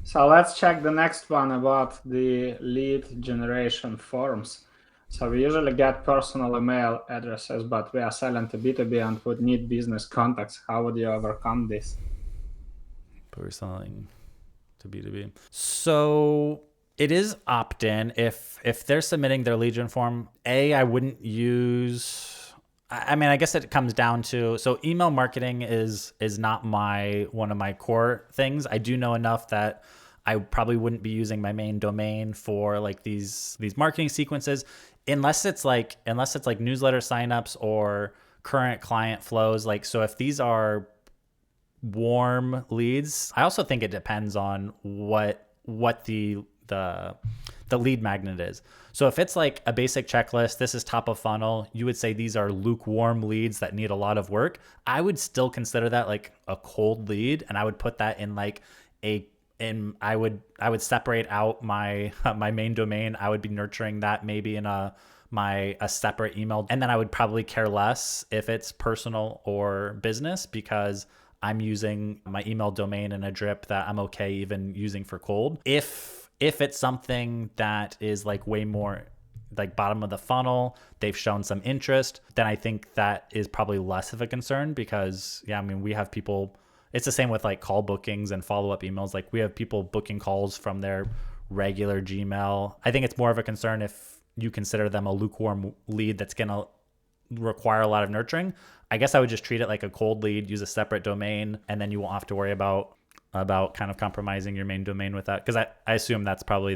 So let's check the next one about the lead generation forms. So we usually get personal email addresses, but we are selling to B2B and would need business contacts. How would you overcome this? But we're selling to B2B. So it is opt-in. If they're submitting their lead gen form, I wouldn't use. I mean, I guess it comes down to, so email marketing is not my one of my core things. I do know enough that I probably wouldn't be using my main domain for like these marketing sequences unless it's like newsletter signups or current client flows. Like, so if these are warm leads. I also think it depends on what the lead magnet is. So if it's like a basic checklist, this is top of funnel, you would say these are lukewarm leads that need a lot of work. I would still consider that like a cold lead, and I would put that in like a and I would separate out my my main domain. I would be nurturing that maybe in a separate email, and then I would probably care less if it's personal or business because I'm using my email domain in a drip that I'm okay even using for cold. If it's something that is like way more like bottom of the funnel, they've shown some interest, then I think that is probably less of a concern because yeah, I mean, we have people, it's the same with like call bookings and follow-up emails. Like we have people booking calls from their regular Gmail. I think it's more of a concern if you consider them a lukewarm lead that's going to require a lot of nurturing. I guess I would just treat it like a cold lead, use a separate domain, and then you won't have to worry about kind of compromising your main domain with that. Because I assume that's probably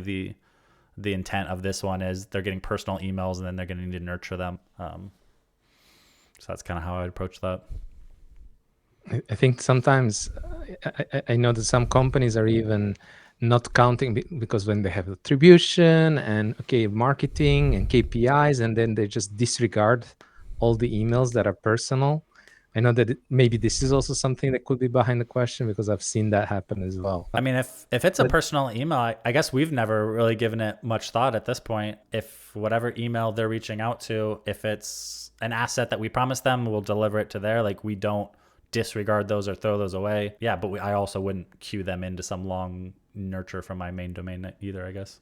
the intent of this one is they're getting personal emails and then they're going to need to nurture them. So that's kind of how I would approach that. I think sometimes I know that some companies are even not counting because when they have attribution and marketing and KPIs, and then they just disregard all the emails that are personal. I know that maybe this is also something that could be behind the question because I've seen that happen as well. I mean, if it's a But personal email, I guess we've never really given it much thought at this point. If whatever email they're reaching out to, if it's an asset that we promised them, we'll deliver it to there. Like we don't disregard those or throw those away. Yeah, but I also wouldn't queue them into some long nurture from my main domain either, I guess.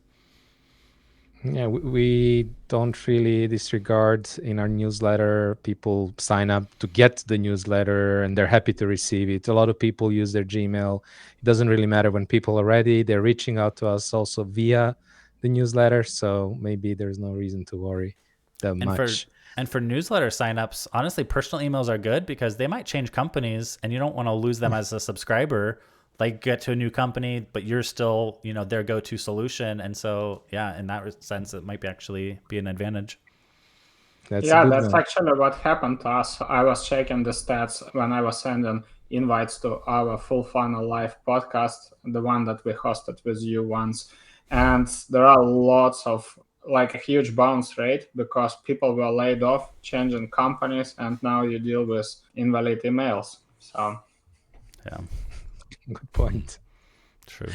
yeah, we don't really disregard in our newsletter. People sign up to get the newsletter and they're happy to receive it. A lot of people use their Gmail. It doesn't really matter when people are ready. They're reaching out to us also via the newsletter. So maybe there's no reason to worry that And for much. and for newsletter signups, honestly, personal emails are good because they might change companies and you don't want to lose them as a subscriber. Like get to a new company, but you're still, their go-to solution. And so, yeah, in that sense, it might be actually be an advantage. That's a Yeah, good that's one. actually what happened to us. I was checking the stats when I was sending invites to our Full Funnel Live podcast, the one that we hosted with you once. And there are lots of like a huge bounce rate because people were laid off, changing companies, and now you deal with invalid emails. So Yeah, Good point. true.